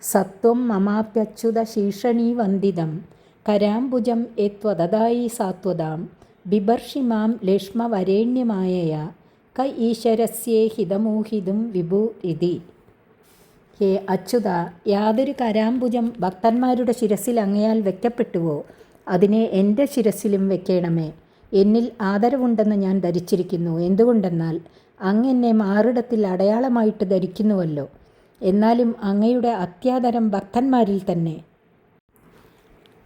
സത്വം മമാപ്യച്യുത ശീർഷണീ വന്ദിതം കരാംബുജം യത്വദദായി സാത്വതാം ബിഭർഷി മാം ലേഷ്മവരേണ്യമായയ ക ഈശ്വരസ്യേ ഹിതമോഹിതും വിഭു ഇതി. ഹേ അച്യുത, യാതൊരു കരാംബുജം ഭക്തന്മാരുടെ ശിരസിൽ അങ്ങയാൽ വെക്കപ്പെട്ടുവോ അതിനെ എൻ്റെ ശിരസിലും വെക്കണമേ. എന്നിൽ ആദരവുണ്ടെന്ന് ഞാൻ ധരിച്ചിരിക്കുന്നു. എന്തുകൊണ്ടെന്നാൽ അങ്ങ് എന്നെ മാറിടത്തിൽ അടയാളമായിട്ട് ധരിക്കുന്നുവല്ലോ. എന്നാലും അങ്ങയുടെ അത്യാദരം ഭക്തന്മാരിൽ തന്നെ.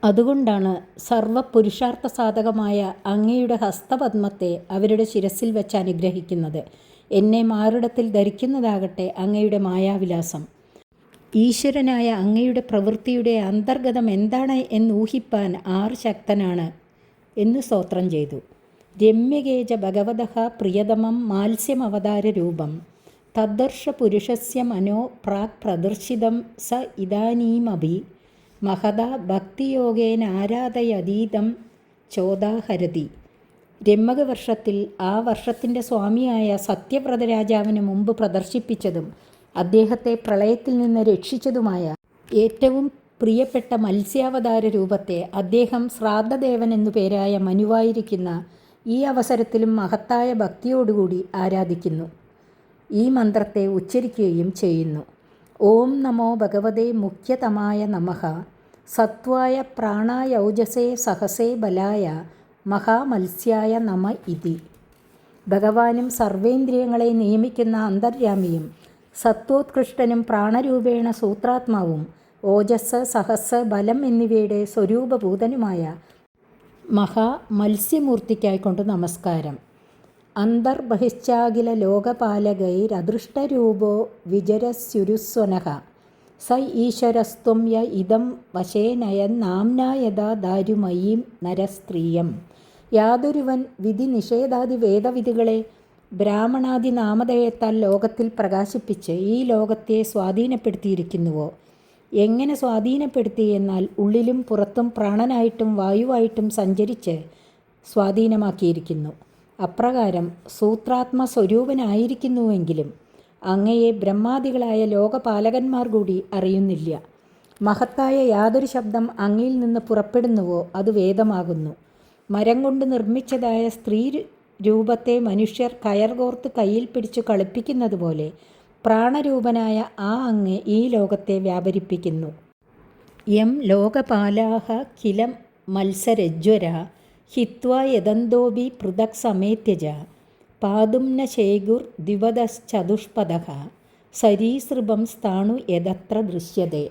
അതുകൊണ്ടാണ് സർവപുരുഷാർത്ഥ സാധകമായ അങ്ങയുടെ ഹസ്തപദ്മത്തെ അവരുടെ ശിരസിൽ വെച്ച് അനുഗ്രഹിക്കുന്നത്. എന്നെ മാറിടത്തിൽ ധരിക്കുന്നതാകട്ടെ അങ്ങയുടെ മായാവിലാസം. ഈശ്വരനായ അങ്ങയുടെ പ്രവൃത്തിയുടെ അന്തർഗതം എന്താണ് എന്നൂഹിപ്പാൻ ആർ ശക്തനാണ് എന്ന് സ്തോത്രം ചെയ്തു. രമ്യകേജ ഭഗവതഃ പ്രിയതമം മാത്സ്യമവതാര രൂപം തദ്ദർശ പുരുഷസ്യ മനോ പ്രാക് പ്രദർശിതം സ ഇദാനീമഭി മഹദാ ഭക്തിയോഗേനാരാധയതീതം ചോദാഹരതി. രമ്മകവർഷത്തിൽ ആ വർഷത്തിൻ്റെ സ്വാമിയായ സത്യവ്രത രാജാവിന് മുമ്പ് പ്രദർശിപ്പിച്ചതും അദ്ദേഹത്തെ പ്രളയത്തിൽ നിന്ന് രക്ഷിച്ചതുമായ ഏറ്റവും പ്രിയപ്പെട്ട മത്സ്യാവതാര രൂപത്തെ അദ്ദേഹം ശ്രാദ്ധദേവൻ എന്നു പേരായ മനുവായിരിക്കുന്ന ഈ അവസരത്തിലും മഹത്തായ ഭക്തിയോടുകൂടി ആരാധിക്കുന്നു. ഈ മന്ത്രത്തെ ഉച്ചരിക്കുകയും ചെയ്യുന്നു. ഓം നമോ ഭഗവതേ മുഖ്യതമായ നമഃ സത്വായ പ്രാണായൗജസേ സഹസേ ബലായ മഹാമത്സ്യായ നമ ഇതി. ഭഗവാനും സർവേന്ദ്രിയങ്ങളെ നിയമിക്കുന്ന അന്തര്യാമിയും സത്വോത്കൃഷ്ടനും പ്രാണരൂപേണ സൂത്രാത്മാവും ഓജസ്, സഹസ്, ബലം എന്നിവയുടെ സ്വരൂപഭൂതനുമായ മഹാമത്സ്യമൂർത്തിക്കായിക്കൊണ്ട് നമസ്കാരം. അന്തർബഹിശ്ചാഖില ലോകപാലകൈരദൃഷ്ടരൂപോ വിജരസ്യുരുസ്വനഃ സ ഈശ്വരസ്ത്വം യ ഇദം വശേനയൻ നാംനാ യഥാ ദാരുമയീം നരസ്ത്രീയം. യാതൊരുവൻ വിധി നിഷേധാദി വേദവിധികളെ ബ്രാഹ്മണാദി നാമധേയത്താൽ ലോകത്തിൽ പ്രകാശിപ്പിച്ച് ഈ ലോകത്തെ സ്വാധീനപ്പെടുത്തിയിരിക്കുന്നുവോ, എങ്ങനെ സ്വാധീനപ്പെടുത്തി എന്നാൽ ഉള്ളിലും പുറത്തും പ്രാണനായിട്ടും വായുവായിട്ടും സഞ്ചരിച്ച് സ്വാധീനമാക്കിയിരിക്കുന്നു. അപ്രകാരം സൂത്രാത്മസ്വരൂപനായിരിക്കുന്നുവെങ്കിലും അങ്ങയെ ബ്രഹ്മാദികളായ ലോകപാലകന്മാർ കൂടി അറിയുന്നില്ല. മഹത്തായ യാതൊരു ശബ്ദം അങ്ങയിൽ നിന്ന് പുറപ്പെടുന്നുവോ അത് വേദമാകുന്നു. മരം കൊണ്ട് നിർമ്മിച്ചതായ സ്ത്രീ രൂപത്തെ മനുഷ്യർ കയർ കോർത്ത് കയ്യിൽ പിടിച്ചു കളിപ്പിക്കുന്നത് പോലെ പ്രാണരൂപനായ ആ അങ്ങ് ഈ ലോകത്തെ വ്യാപരിപ്പിക്കുന്നു. യം ലോകപാലാഹ കിലം മത്സരജ്വര ഹിത്വാ യദന്തോബി പൃഥക് സമേത്യജ പാതും ന ശേഗുർ ദ്വിപദശ്ചതുഷ്പദഃ സരീസൃഭം സ്ഥാണു യദത്ര ദൃശ്യതേ.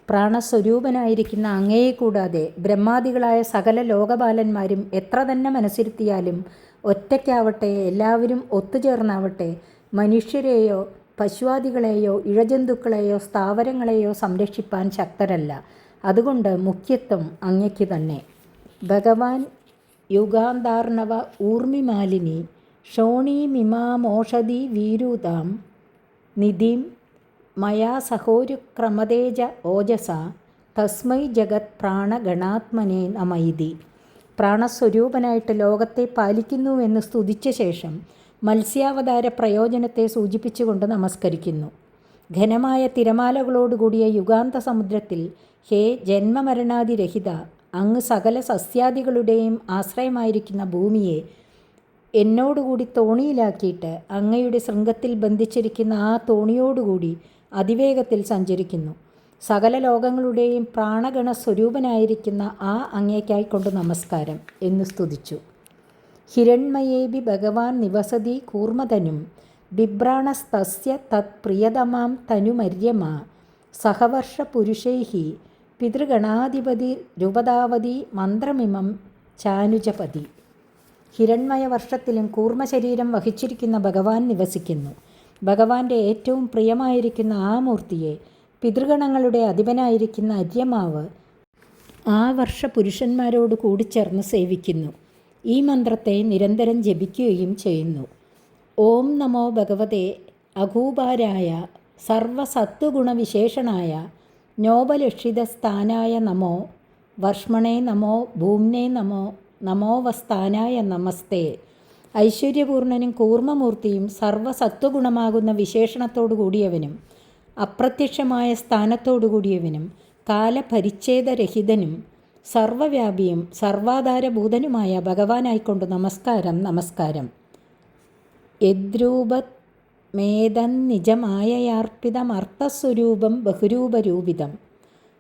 പ്രാണസ്വരൂപനായിരിക്കുന്ന അങ്ങയെ കൂടാതെ ബ്രഹ്മാദികളായ സകല ലോകപാലന്മാരും എത്ര തന്നെ മനസ്സിരുത്തിയാലും ഒറ്റയ്ക്കാവട്ടെ എല്ലാവരും ഒത്തുചേർന്നാവട്ടെ മനുഷ്യരെയോ പശുവാദികളെയോ ഇഴജന്തുക്കളെയോ സ്ഥാവരങ്ങളെയോ സംരക്ഷിപ്പാൻ ശക്തരല്ല. അതുകൊണ്ട് മുഖ്യത്വം അങ്ങയ്ക്ക് തന്നെ. ഭഗവാൻ യുഗാന്താർണവ ഊർമിമാലിനി ഷോണീമിമാമോഷധി വീരൂതാം നിധിം മയാ സഹോരുക്രമതേജ ഓജസ തസ്മൈ ജഗത് പ്രാണഗണാത്മനെ നമൈതി. പ്രാണസ്വരൂപനായിട്ട് ലോകത്തെ പാലിക്കുന്നുവെന്ന് സ്തുതിച്ച ശേഷം മത്സ്യാവതാര പ്രയോജനത്തെ സൂചിപ്പിച്ചുകൊണ്ട് നമസ്കരിക്കുന്നു. ഘനമായ തിരമാലകളോടുകൂടിയ യുഗാന്ത സമുദ്രത്തിൽ ഹേ ജന്മമരണാദിരഹിത, അങ്ങ് സകല സസ്യാദികളുടെയും ആശ്രയമായിരിക്കുന്ന ഭൂമിയെ എന്നോടുകൂടി തോണിയിലാക്കിയിട്ട് അങ്ങയുടെ ശൃംഗത്തിൽ ബന്ധിച്ചിരിക്കുന്ന ആ തോണിയോടുകൂടി അതിവേഗത്തിൽ സഞ്ചരിക്കുന്നു. സകല ലോകങ്ങളുടെയും പ്രാണഗണ സ്വരൂപനായിരിക്കുന്ന ആ അങ്ങേക്കായിക്കൊണ്ട് നമസ്കാരം എന്ന് സ്തുതിച്ചു. ഹിരൺമയേബി ഭഗവാൻ നിവസതി കൂർമ്മതനും ബിഭ്രാണസ്തസ്യ തത് പ്രിയതമാം തനുമര്യമ സഹവർഷ പുരുഷൈഹി പിതൃഗണാധിപതി രൂപതാവതി മന്ത്രമിമം ചാനുജപതി. ഹിരൺമയ വർഷത്തിലും കൂർമ്മശരീരം വഹിച്ചിരിക്കുന്ന ഭഗവാൻ നിവസിക്കുന്നു. ഭഗവാന്റെ ഏറ്റവും പ്രിയമായിരിക്കുന്ന ആ മൂർത്തിയെ പിതൃഗണങ്ങളുടെ അധിപനായിരിക്കുന്ന അര്യമാവ് ആ വർഷ പുരുഷന്മാരോട് കൂടിച്ചേർന്ന് സേവിക്കുന്നു. ഈ മന്ത്രത്തെ നിരന്തരം ജപിക്കുകയും ചെയ്യുന്നു. ഓം നമോ ഭഗവതേ അകൂപാരായ സർവസത്വഗുണവിശേഷണായ നോപലക്ഷിതസ്ഥാനായ നമോ വർഷ്മണേ നമോ ഭൂമ്നേ നമോ നമോവസ്ഥാനായ നമസ്തേ. ഐശ്വര്യപൂർണനും കൂർമ്മമൂർത്തിയും സർവസത്വഗുണമാകുന്ന വിശേഷണത്തോടു കൂടിയവനും അപ്രത്യക്ഷമായ സ്ഥാനത്തോടുകൂടിയവനും കാലപരിച്ഛേദരഹിതനും സർവവ്യാപിയും സർവാധാരഭൂതനുമായ ഭഗവാനായിക്കൊണ്ട് നമസ്കാരം നമസ്കാരം. യദ്രൂപത് മേതന്നിജമായയാർപ്പിതമർത്ഥസ്വരൂപം ബഹുരൂപരൂപിതം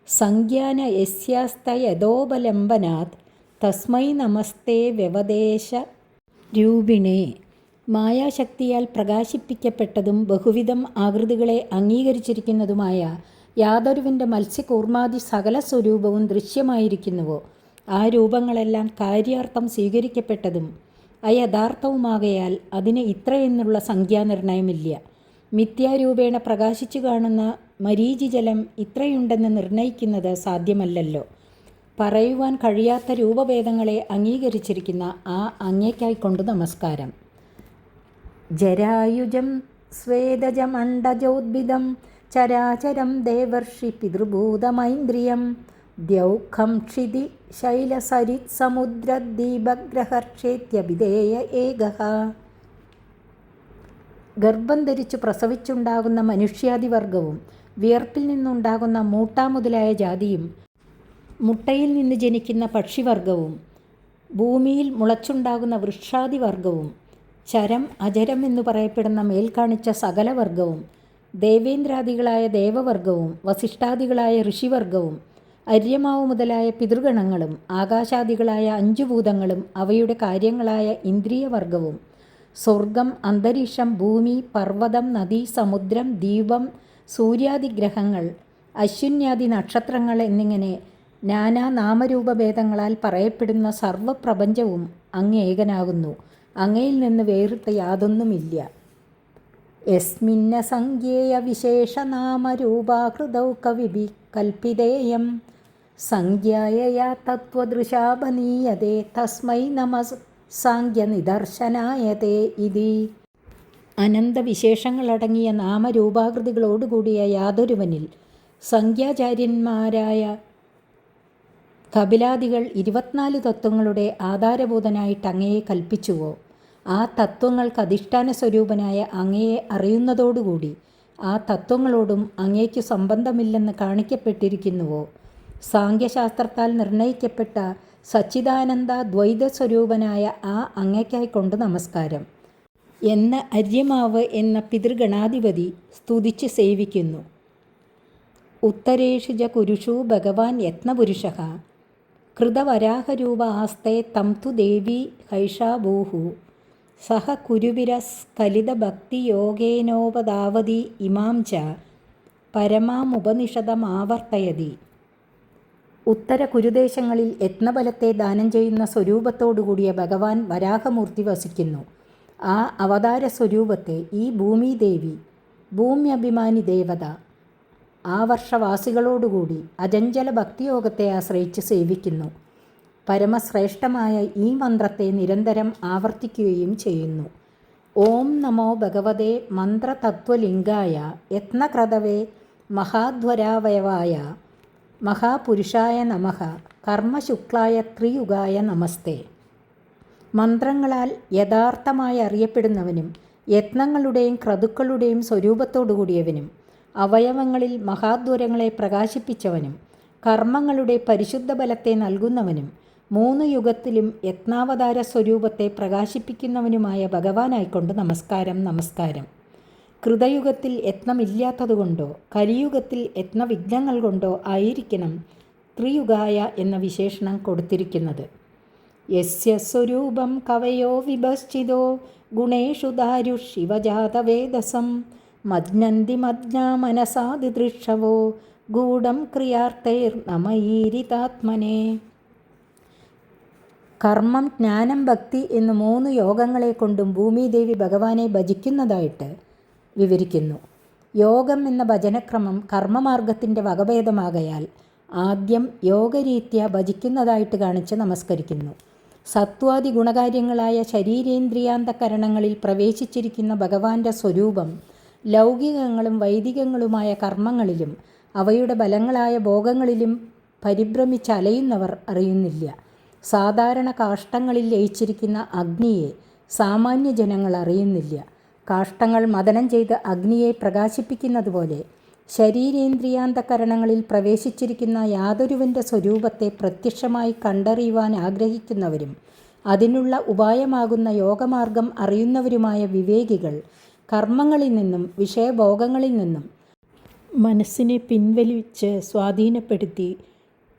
സംജ്ഞാന യസ്യാസ്തയദോപലംബനാത് തസ്മൈ നമസ്തേ വ്യവദേശ രൂപിണേ. മായാശക്തിയാൽ പ്രകാശിപ്പിക്കപ്പെട്ടതും ബഹുവിധം ആകൃതികളെ അംഗീകരിച്ചിരിക്കുന്നതുമായ യാതൊരുവിൻ്റെ മത്സ്യകൂർമാദി സകല സ്വരൂപവും ദൃശ്യമായിരിക്കുന്നുവോ ആ രൂപങ്ങളെല്ലാം കാര്യാർത്ഥം സ്വീകരിക്കപ്പെട്ടതും അയഥാർത്ഥവുമാകയാൽ അതിന് ഇത്രയെന്നുള്ള സംഖ്യാനിർണയമില്ല. മിഥ്യാരൂപേണ പ്രകാശിച്ചു കാണുന്ന മരീചിജലം ഇത്രയുണ്ടെന്ന് നിർണയിക്കുന്നത് സാധ്യമല്ലല്ലോ. പറയുവാൻ കഴിയാത്ത രൂപഭേദങ്ങളെ അംഗീകരിച്ചിരിക്കുന്ന ആ അങ്ങേക്കായിക്കൊണ്ട് നമസ്കാരം. ജരായുജം സ്വേദജമണ്ഡജോദ്ഭിദം ചരാചരം ദേവർഷി പിതൃഭൂതമൈന്ദ്രിയം ദ്യൗഖം ക്ഷിതി ശൈലസരിത് സമുദ്രദ്വീപഗ്രഹർഷേത്യഭിധേയ ഏകഃ. ഗർഭം ധരിച്ചു പ്രസവിച്ചുണ്ടാകുന്ന മനുഷ്യാദിവർഗവും വിയർപ്പിൽ നിന്നുണ്ടാകുന്ന മൂട്ട മുതലായ ജാതിയും മുട്ടയിൽ നിന്ന് ജനിക്കുന്ന പക്ഷിവർഗവും ഭൂമിയിൽ മുളച്ചുണ്ടാകുന്ന വൃക്ഷാദിവർഗവും ചരം അചരം എന്നു പറയപ്പെടുന്ന മേൽക്കാണിച്ച സകലവർഗവും ദേവേന്ദ്രാദികളായ ദേവവർഗവും വസിഷ്ഠാദികളായ ഋഷിവർഗവും അര്യമാവ് മുതലായ പിതൃഗണങ്ങളും ആകാശാദികളായ 5 ഭൂതങ്ങളും അവയുടെ കാര്യങ്ങളായ ഇന്ദ്രിയവർഗവും സ്വർഗം അന്തരീക്ഷം ഭൂമി പർവ്വതം നദി സമുദ്രം ദ്വീപം സൂര്യാദിഗ്രഹങ്ങൾ അശ്വിന്യാദി നക്ഷത്രങ്ങൾ എന്നിങ്ങനെ നാനാ നാമരൂപഭേദങ്ങളാൽ പറയപ്പെടുന്ന സർവപ്രപഞ്ചവും അങ്ങ് ഏകനാകുന്നു. അങ്ങയിൽ നിന്ന് വേറിട്ട് യാതൊന്നുമില്ല. യസ്മിന്ന സംഖ്യേയ വിശേഷനാമരൂപാകൃതൗ കവിഭി കൽപ്പിതേയം സംഖ്യായയാ തത്വദൃശാപനീയതേ തസ്മൈ നമഃ സാഖ്യനിദർശനായതേ ഇതി. അനന്തവിശേഷങ്ങളടങ്ങിയ നാമരൂപാകൃതികളോടുകൂടിയ യാതൊരുവനിൽ സംഖ്യാചാര്യന്മാരായ കപിലാദികൾ 24 തത്വങ്ങളുടെ ആധാരഭൂതനായിട്ട് അങ്ങയെ കൽപ്പിച്ചുവോ ആ തത്വങ്ങൾക്ക് അധിഷ്ഠാന സ്വരൂപനായ അങ്ങയെ അറിയുന്നതോടുകൂടി ആ തത്വങ്ങളോടും അങ്ങേക്കു സംബന്ധമില്ലെന്ന് കാണിക്കപ്പെട്ടിരിക്കുന്നുവോ സാഖ്യശാസ്ത്രത്താൽ നിർണയിക്കപ്പെട്ട സച്ചിദാനന്ദ ദ്വൈത സ്വരൂപനായ ആ അങ്ങയ്ക്കായിക്കൊണ്ട് നമസ്കാരം എന്ന് അര്യമാവ് എന്ന പിതൃഗണാധിപതി സ്തുതിച്ച് സേവിക്കുന്നു. ഉത്തരേഷു ച കുരുഷു ഭഗവാൻ യത്നപുരുഷഃ കൃതവരാഹരൂപ ആസ്തേ തം തു ദേവി ഹൈഷാഭൂഹു സഹ കുരുവിരസ്ഖലിതഭക്തിയോഗേനോപദാവതി ഇമാം ച പരമാമുപനിഷദമാവർത്തയതി. ഉത്തര കുരുദേശങ്ങളിൽ യത്നബലത്തെ ദാനം ചെയ്യുന്ന സ്വരൂപത്തോടുകൂടിയ ഭഗവാൻ വരാഹമൂർത്തി വസിക്കുന്നു. ആ അവതാര സ്വരൂപത്തെ ഈ ഭൂമിദേവി, ഭൂമ്യഭിമാനി ദേവത, ആവർഷവാസികളോടുകൂടി അചഞ്ചല ഭക്തിയോഗത്തെ ആശ്രയിച്ച് സേവിക്കുന്നു. പരമശ്രേഷ്ഠമായ ഈ മന്ത്രത്തെ നിരന്തരം ആവർത്തിക്കുകയും ചെയ്യുന്നു. ഓം നമോ ഭഗവതേ മന്ത്രതത്വലിംഗായ യത്നക്രതവേ മഹാധ്വരാവയവായ മഹാപുരുഷായ നമഃ കർമ്മശുക്ലായ ത്രിയുഗായ നമസ്തേ. മന്ത്രങ്ങളാൽ യഥാർത്ഥമായി അറിയപ്പെടുന്നവനും യത്നങ്ങളുടെയും ക്രതുക്കളുടെയും സ്വരൂപത്തോടുകൂടിയവനും അവയവങ്ങളിൽ മഹാദ്വരങ്ങളെ പ്രകാശിപ്പിച്ചവനും കർമ്മങ്ങളുടെ പരിശുദ്ധ ബലത്തെ നൽകുന്നവനും 3 യുഗത്തിലും യത്നാവതാര സ്വരൂപത്തെ പ്രകാശിപ്പിക്കുന്നവനുമായ ഭഗവാനായിക്കൊണ്ട് നമസ്കാരം നമസ്കാരം. കൃതയുഗത്തിൽ യത്നമില്ലാത്തതുകൊണ്ടോ കലിയുഗത്തിൽ യത്നവിഘ്നങ്ങൾ കൊണ്ടോ ആയിരിക്കണം ത്രിയുഗായ എന്ന വിശേഷണം കൊടുത്തിരിക്കുന്നത്. യസ്യ സ്വരൂപം കവയോ വിഭശ്ചിതോ ഗുണേഷു ദാരുഷിവജാതവേദസം മജ്ഞന്തി മജ്ഞാ മനസാദിദൃക്ഷവോ ഗൂഢം ക്രിയാർത്തൈർനമയീരിതാത്മനെ. കർമ്മം, ജ്ഞാനം, ഭക്തി എന്ന് 3 യോഗങ്ങളെ കൊണ്ടും ഭൂമിദേവി ഭഗവാനെ ഭജിക്കുന്നതായിട്ട് വിവരിക്കുന്നു. യോഗം എന്ന ഭജനക്രമം കർമ്മമാർഗത്തിൻ്റെ വകഭേദമാകയാൽ ആദ്യം യോഗരീത്യ ഭജിക്കുന്നതായിട്ട് കാണിച്ച് നമസ്കരിക്കുന്നു. സത്വാദി ഗുണകാര്യങ്ങളായ ശരീരേന്ദ്രിയാന്തകരണങ്ങളിൽ പ്രവേശിച്ചിരിക്കുന്ന ഭഗവാന്റെ സ്വരൂപം ലൗകികങ്ങളും വൈദികങ്ങളുമായ കർമ്മങ്ങളിലും അവയുടെ ബലങ്ങളായ ഭോഗങ്ങളിലും പരിഭ്രമിച്ചലയുന്നവർ അറിയുന്നില്ല. സാധാരണ കാഷ്ടങ്ങളിൽ ലയിച്ചിരിക്കുന്ന അഗ്നിയെ സാമാന്യ ജനങ്ങൾ അറിയുന്നില്ല. കാഷ്ടങ്ങൾ മദനം ചെയ്ത് അഗ്നിയെ പ്രകാശിപ്പിക്കുന്നതുപോലെ ശരീരേന്ദ്രിയാന്തകരണങ്ങളിൽ പ്രവേശിച്ചിരിക്കുന്ന യാതൊരുവൻ്റെ സ്വരൂപത്തെ പ്രത്യക്ഷമായി കണ്ടറിയുവാൻ ആഗ്രഹിക്കുന്നവരും അതിനുള്ള ഉപായമാകുന്ന യോഗമാർഗം അറിയുന്നവരുമായ വിവേകികൾ കർമ്മങ്ങളിൽ നിന്നും വിഷയഭോഗങ്ങളിൽ നിന്നും മനസ്സിനെ പിൻവലിച്ച് സ്വാധീനപ്പെടുത്തി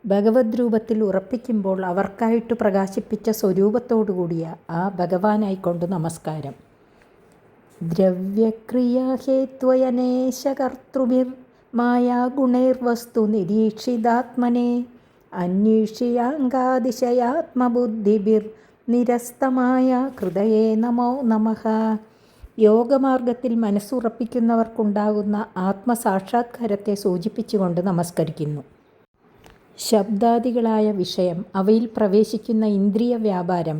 ഭഗവത് രൂപത്തിൽ ഉറപ്പിക്കുമ്പോൾ അവർക്കായിട്ട് പ്രകാശിപ്പിച്ച സ്വരൂപത്തോടുകൂടിയ ആ ഭഗവാനായിക്കൊണ്ട് നമസ്കാരം. ദ്രവ്യക്രിയാഹേത്വയനേശകർത്തൃഭിർ മായാഗുണൈർവസ്തു നിരീക്ഷിതാത്മനെ അന്വേഷിയാങ്കാതിശയാത്മബുദ്ധിഭിർ നിരസ്തമായ ഹൃദയേ നമോ നമഃ. യോഗമാർഗത്തിൽ മനസ്സുറപ്പിക്കുന്നവർക്കുണ്ടാകുന്ന ആത്മസാക്ഷാത്കാരത്തെ സൂചിപ്പിച്ചുകൊണ്ട് നമസ്കരിക്കുന്നു. ശബ്ദാദികളായ വിഷയം, അവയിൽ പ്രവേശിക്കുന്ന ഇന്ദ്രിയ വ്യാപാരം,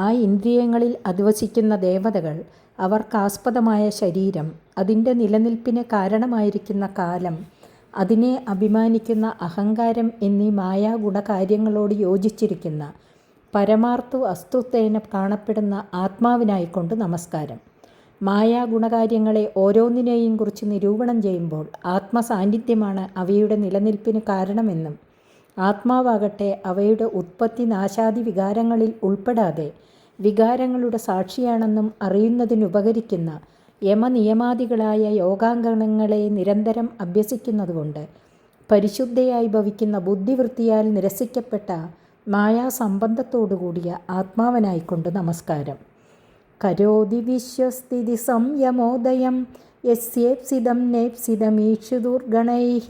ആ ഇന്ദ്രിയങ്ങളിൽ അധിവസിക്കുന്ന ദേവതകൾ, അവർക്കാസ്പദമായ ശരീരം, അതിൻ്റെ നിലനിൽപ്പിന് കാരണമായിരിക്കുന്ന കാലം, അതിനെ അഭിമാനിക്കുന്ന അഹങ്കാരം എന്നീ മായാഗുണകാര്യങ്ങളോട് യോജിച്ചിരിക്കുന്ന പരമാർത്ഥ വസ്തുത്വേന കാണപ്പെടുന്ന ആത്മാവിനായിക്കൊണ്ട് നമസ്കാരം. മായാഗുണകാര്യങ്ങളെ ഓരോന്നിനെയും കുറിച്ച് നിരൂപണം ചെയ്യുമ്പോൾ ആത്മസാന്നിധ്യമാണ് അവയുടെ നിലനിൽപ്പിന് കാരണമെന്നും ആത്മാവാകട്ടെ അവയുടെ ഉത്പത്തി നാശാദി വികാരങ്ങളിൽ ഉൾപ്പെടാതെ വികാരങ്ങളുടെ സാക്ഷിയാണെന്നും അറിയുന്നതിനുപകരിക്കുന്ന യമനിയമാദികളായ യോഗാംഗങ്ങളെ നിരന്തരം അഭ്യസിക്കുന്നതുകൊണ്ട് പരിശുദ്ധയായി ഭവിക്കുന്ന ബുദ്ധിവൃത്തിയാൽ നിരസിക്കപ്പെട്ട മായാസംബന്ധത്തോടുകൂടിയ ആത്മാവനായിക്കൊണ്ട് നമസ്കാരം. കരോതി വിശ്വസ്ഥിതി സംയമോദയം യസ്യേപ്സിതം നേപ്സിതമീക്ഷുദുർഗണൈഃ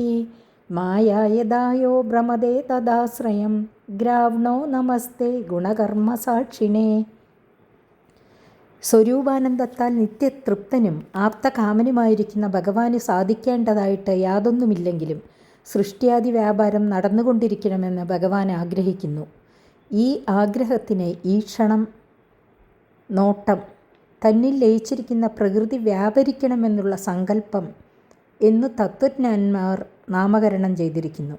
മായായദായോ ഭ്രമദേ തദാശ്രയം ഗ്രാവ്ണോ നമസ്തേ ഗുണകർമ്മസാക്ഷിണേ. സ്വരൂപാനന്ദത്താൽ നിത്യതൃപ്തനും ആപ്തകാമനുമായിരിക്കുന്ന ഭഗവാന് സാധിക്കേണ്ടതായിട്ട് യാതൊന്നുമില്ലെങ്കിലും സൃഷ്ടിയാദി വ്യാപാരം നടന്നുകൊണ്ടിരിക്കണമെന്ന് ഭഗവാൻ ആഗ്രഹിക്കുന്നു. ഈ ആഗ്രഹത്തിന് ഈ ക്ഷണം നോട്ടം, തന്നിൽ ലയിച്ചിരിക്കുന്ന പ്രകൃതി വ്യാപരിക്കണമെന്നുള്ള സങ്കല്പം എന്നു തത്വജ്ഞാന്മാർ നാമകരണം ചെയ്തിരിക്കുന്നു.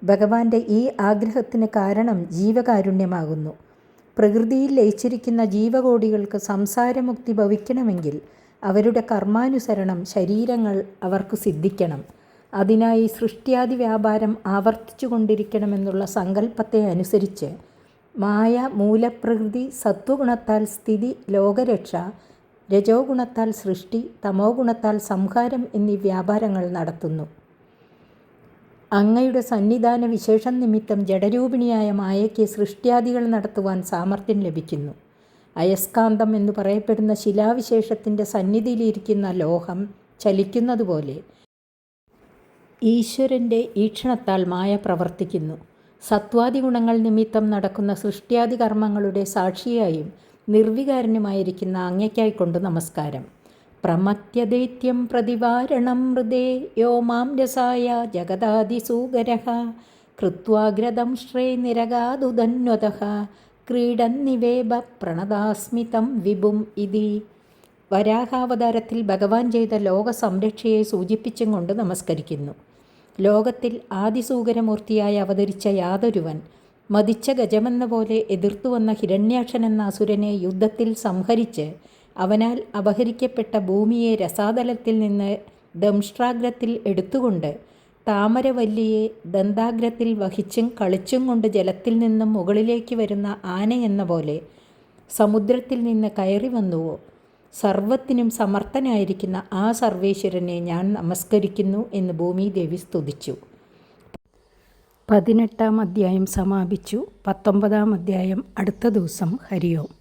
ഭഗവാന്റെ ഈ ആഗ്രഹത്തിന് കാരണം ജീവകാരുണ്യമാകുന്നു. പ്രകൃതിയിൽ ലയിച്ചിരിക്കുന്ന ജീവകോടികൾക്ക് സംസാരമുക്തി ഭവിക്കണമെങ്കിൽ അവരുടെ കർമാനുസരണം ശരീരങ്ങൾ അവർക്ക് സിദ്ധിക്കണം. അതിനായി സൃഷ്ടിയാദി വ്യാപാരം ആവർത്തിച്ചു കൊണ്ടിരിക്കണമെന്നുള്ള സങ്കല്പത്തെ അനുസരിച്ച് മായ മൂലപ്രകൃതി സത്വഗുണത്താൽ സ്ഥിതി ലോകരക്ഷ, രജോ ഗുണത്താൽ സൃഷ്ടി, തമോ ഗുണത്താൽ സംഹാരം എന്നീ വ്യാപാരങ്ങൾ നടത്തുന്നു. അങ്ങയുടെ സന്നിധാന വിശേഷം നിമിത്തം ജഡരൂപിണിയായ മായയ്ക്ക് സൃഷ്ടിയാദികൾ നടത്തുവാൻ സാമർഥ്യം ലഭിക്കുന്നു. അയസ്കാന്തം എന്നു പറയപ്പെടുന്ന ശിലാവിശേഷത്തിൻ്റെ സന്നിധിയിലിരിക്കുന്ന ലോഹം ചലിക്കുന്നതുപോലെ ഈശ്വരൻ്റെ ഈക്ഷണത്താൽ മായ പ്രവർത്തിക്കുന്നു. സത്വാദി ഗുണങ്ങൾ നിമിത്തം നടക്കുന്ന സൃഷ്ട്യാദി കർമ്മങ്ങളുടെ സാക്ഷിയായും നിർവികാരനുമായിരിക്കുന്ന അങ്ങയ്ക്കായിക്കൊണ്ട് നമസ്കാരം. പ്രമത്യദൈത്യം പ്രതിവാരണം മൃദേ യോ മാം രസായ ജഗദാദിസൂകരഃ കൃത്വാഗ്രദംശ്രേ നിരഗാദുധന്വതഃ ക്രീഡന്നിവേബ പ്രണതാസ്മിതം വിഭും ഇതി. വരാഹാവതാരത്തിൽ ഭഗവാൻ ചെയ്ത ലോക സംരക്ഷയെ സൂചിപ്പിച്ചും കൊണ്ട് നമസ്കരിക്കുന്നു. ലോകത്തിൽ ആദിസൂകരമൂർത്തിയായി അവതരിച്ച യാതൊരുവൻ മതിച്ച ഗജമെന്ന പോലെ എതിർത്തുവന്ന ഹിരണ്യാക്ഷൻ എന്ന അസുരനെ യുദ്ധത്തിൽ സംഹരിച്ച് അവനാൽ അപഹരിക്കപ്പെട്ട ഭൂമിയെ രസാതലത്തിൽ നിന്ന് ദംഷ്ട്രാഗ്രത്തിൽ എടുത്തുകൊണ്ട് താമരവല്ലിയെ ദന്താഗ്രത്തിൽ വഹിച്ചും കളിച്ചും കൊണ്ട് ജലത്തിൽ നിന്നും മുകളിലേക്ക് വരുന്ന ആനയെന്ന പോലെ സമുദ്രത്തിൽ നിന്ന് കയറി വന്നുവോ, സർവത്തിനും സമർത്ഥനായിരിക്കുന്ന ആ സർവേശ്വരനെ ഞാൻ നമസ്കരിക്കുന്നു എന്ന് ഭൂമിദേവി സ്തുതിച്ചു. 18-ാം അധ്യായം സമാപിച്ചു. 19-ാം അധ്യായം അടുത്ത ദിവസം. ഹരി ഓം.